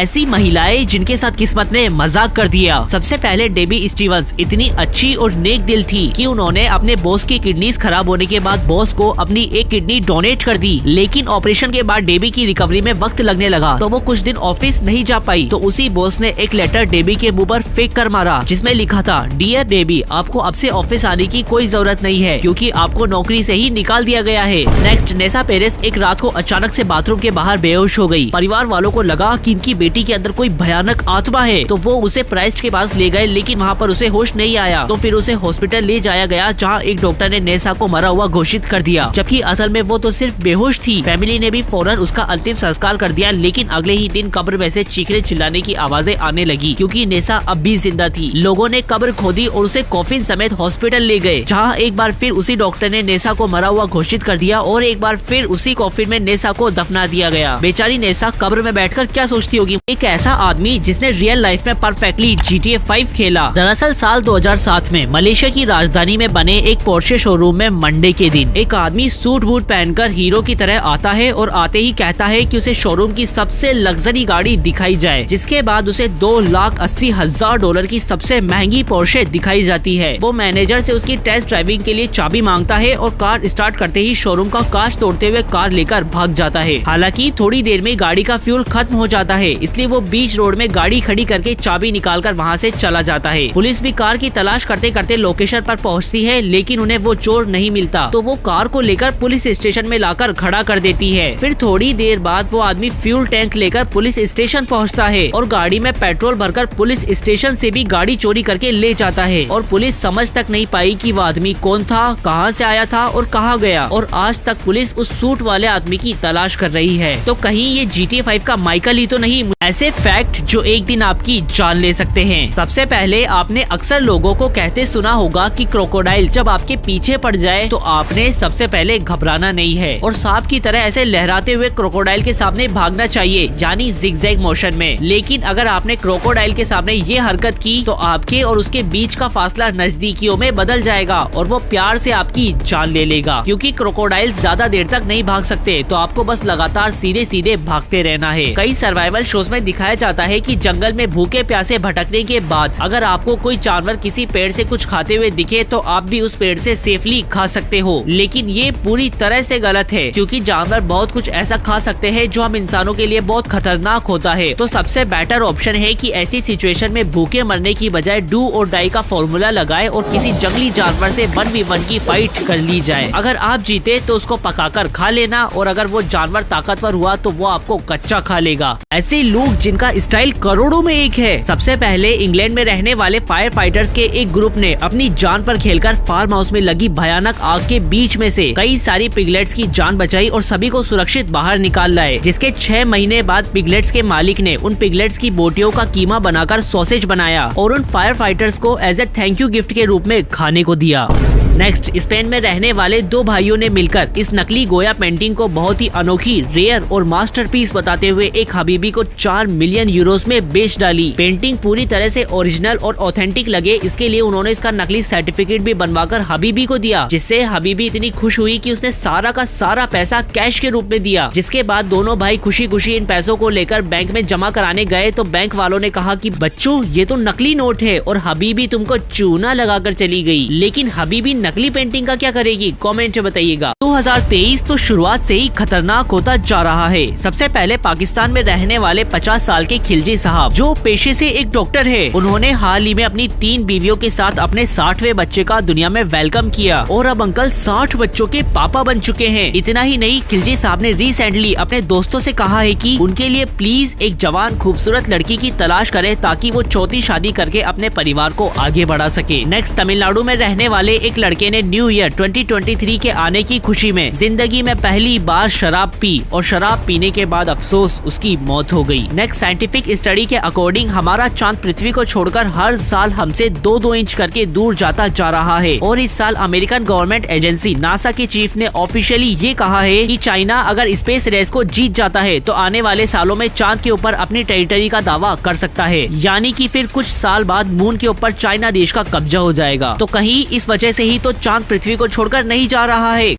ऐसी महिलाएं जिनके साथ किस्मत ने मजाक कर दिया। सबसे पहले डेबी स्टीवंस इतनी अच्छी और नेक दिल थी कि उन्होंने अपने बॉस की किडनीज खराब होने के बाद बॉस को अपनी एक किडनी डोनेट कर दी। लेकिन ऑपरेशन के बाद डेबी की रिकवरी में वक्त लगने लगा तो वो कुछ दिन ऑफिस नहीं जा पाई। तो उसी बॉस ने एक लेटर डेबी के मुंह पर फेंक कर मारा जिसमें लिखा था, डियर डेबी, आपको अब से ऑफिस आने की कोई जरूरत नहीं है क्योंकि आपको नौकरी से ही निकाल दिया गया है। नेक्स्ट, नेसा पेरेस एक रात को अचानक से बाथरूम के बाहर बेहोश हो गई। परिवार वालों को लगा कि इनकी बेटी के अंदर कोई भयानक आत्मा है तो वो उसे प्राइस्ट के पास ले गए, लेकिन वहाँ पर उसे होश नहीं आया। तो फिर उसे हॉस्पिटल ले जाया गया जहाँ एक डॉक्टर ने नेसा को मरा हुआ घोषित कर दिया, जबकि असल में वो तो सिर्फ बेहोश थी। फैमिली ने भी फौरन उसका अंतिम संस्कार कर दिया, लेकिन अगले ही दिन कब्र में से चीखने चिल्लाने की आवाजें आने लगी क्योंकि नेसा अब भी जिंदा थी। लोगों ने कब्र खोदी और उसे कॉफिन समेत हॉस्पिटल ले गए, जहाँ एक बार फिर उसी डॉक्टर ने नेसा को मरा हुआ घोषित कर दिया और एक बार फिर उसी कॉफिन में नेसा को दफना दिया गया। बेचारी नेसा कब्र में बैठकर क्या सोचती होगी। एक ऐसा आदमी जिसने रियल लाइफ में परफेक्टली GTA 5 खेला। दरअसल साल 2007 में मलेशिया की राजधानी में बने एक पोर्शे शोरूम में मंडे के दिन एक आदमी सूट बूट पहनकर हीरो की तरह आता है और आते ही कहता है कि उसे शोरूम की सबसे लग्जरी गाड़ी दिखाई जाए, जिसके बाद उसे $2,80,000 की सबसे महंगी पोर्शे दिखाई जाती है। वो मैनेजर से उसकी टेस्ट ड्राइविंग के लिए चाबी मांगता है और कार स्टार्ट करते ही शोरूम का कांच तोड़ते हुए कार लेकर भाग जाता है। हालांकि थोड़ी देर में गाड़ी का फ्यूल खत्म हो जाता है, इसलिए वो बीच रोड में गाड़ी खड़ी करके चाबी निकालकर वहाँ से चला जाता है। पुलिस भी कार की तलाश करते करते लोकेशन पर पहुँचती है, लेकिन उन्हें वो चोर नहीं मिलता तो वो कार को लेकर पुलिस स्टेशन में लाकर खड़ा कर देती है। फिर थोड़ी देर बाद वो आदमी फ्यूल टैंक लेकर पुलिस स्टेशन पहुँचता है और गाड़ी में पेट्रोल भरकर पुलिस स्टेशन से भी गाड़ी चोरी करके ले जाता है। और पुलिस समझ तक नहीं पाई कि वो आदमी कौन था, कहाँ से आया था और कहाँ गया। और आज तक पुलिस उस सूट वाले आदमी की तलाश कर रही है। तो कहीं ये GTA 5 का माइकल ही तो नहीं। ऐसे फैक्ट जो एक दिन आपकी जान ले सकते हैं। सबसे पहले आपने अक्सर लोगों को कहते सुना होगा कि क्रोकोडाइल जब आपके पीछे पड़ जाए तो आपने सबसे पहले घबराना नहीं है और सांप की तरह ऐसे लहराते हुए क्रोकोडाइल के सामने भागना चाहिए, यानी जिगजैग मोशन में। लेकिन अगर आपने क्रोकोडाइल के सामने ये हरकत की तो आपके और उसके बीच का फासला नजदीकियों में बदल जाएगा और वो प्यार से आपकी जान ले लेगा, क्योंकि क्रोकोडाइल ज्यादा देर तक नहीं भाग सकते। तो आपको बस लगातार सीधे सीधे भागते रहना है। कई सर्वाइवल शोज में दिखाया जाता है कि जंगल में भूखे प्यासे भटकने के बाद अगर आपको कोई जानवर किसी पेड़ से कुछ खाते हुए दिखे तो आप भी उस पेड़ से सेफली खा सकते हो। लेकिन ये पूरी तरह से गलत है, क्योंकि जानवर बहुत कुछ ऐसा खा सकते हैं जो हम इंसानों के लिए बहुत खतरनाक होता है। तो सबसे बेटर ऑप्शन है कि ऐसी सिचुएशन में भूखे मरने की बजाय डू और डाई का फॉर्मूला लगाए और किसी जंगली जानवर से 1v1 की फाइट कर ली जाए। अगर आप जीते तो उसको पकाकर खा लेना और अगर वो जानवर ताकतवर हुआ तो वो आपको कच्चा खा लेगा। ऐसे लोग जिनका स्टाइल करोड़ों में एक है। सबसे पहले इंग्लैंड में रहने वाले फायर फाइटर्स के एक ग्रुप ने अपनी जान पर खेलकर फार्म हाउस में लगी भयानक आग के बीच में से कई सारी पिगलेट्स की जान बचाई और सभी को सुरक्षित बाहर निकाल लाए। जिसके 6 महीने बाद पिगलेट्स के मालिक ने उन पिगलेट्स की बोटियों का कीमा बनाकर सॉसेज बनाया और उन फायर फाइटर्स को as a thank you gift के रूप में खाने को दिया। नेक्स्ट, स्पेन में रहने वाले 2 भाइयों ने मिलकर इस नकली गोया पेंटिंग को बहुत ही अनोखी, रेयर और मास्टरपीस बताते हुए एक हबीबी को 4 मिलियन यूरोस में बेच डाली। पेंटिंग पूरी तरह से ओरिजिनल और ऑथेंटिक लगे, इसके लिए उन्होंने इसका नकली सर्टिफिकेट भी बनवाकर हबीबी को दिया, जिससे हबीबी इतनी खुश हुई कि उसने सारा का सारा पैसा कैश के रूप में दिया। जिसके बाद दोनों भाई खुशी खुशी इन पैसों को लेकर बैंक में जमा कराने गए तो बैंक वालों ने कहा कि बच्चों ये तो नकली नोट है, और हबीबी तुमको चूना लगाकर चली गई। लेकिन हबीबी नकली पेंटिंग का क्या करेगी, कमेंट में बताइएगा। 2023 तो शुरुआत से ही खतरनाक होता जा रहा है। सबसे पहले पाकिस्तान में रहने वाले 50 साल के खिलजी साहब, जो पेशे से एक डॉक्टर है, उन्होंने हाल ही में अपनी 3 बीवियों के साथ अपने 60वें बच्चे का दुनिया में वेलकम किया और अब अंकल 60 बच्चों के पापा बन चुके हैं। इतना ही नहीं, खिलजी साहब ने रिसेंटली अपने दोस्तों से कहा है कि उनके लिए प्लीज एक जवान खूबसूरत लड़की की तलाश करें ताकि वो चौथी शादी करके अपने परिवार को आगे बढ़ा सके। नेक्स्ट, तमिलनाडु में रहने वाले एक लड़के ने न्यू ईयर 2023 के आने की खुशी में जिंदगी में पहली बार शराब पी और शराब पीने के बाद अफसोस उसकी मौत हो गई। नेक्स्ट, साइंटिफिक स्टडी के अकॉर्डिंग हमारा चांद पृथ्वी को छोड़कर हर साल हमसे 2-2 इंच करके दूर जाता जा रहा है। और इस साल अमेरिकन गवर्नमेंट एजेंसी नासा के चीफ ने ऑफिशियली ये कहा है कि चाइना अगर स्पेस रेस को जीत जाता है तो आने वाले सालों में चांद के ऊपर अपनी टेरिटरी का दावा कर सकता है, यानी कि फिर कुछ साल बाद मून के ऊपर चाइना देश का कब्जा हो जाएगा। तो कहीं इस वजह से ही तो चांद पृथ्वी को छोड़कर नहीं जा रहा है।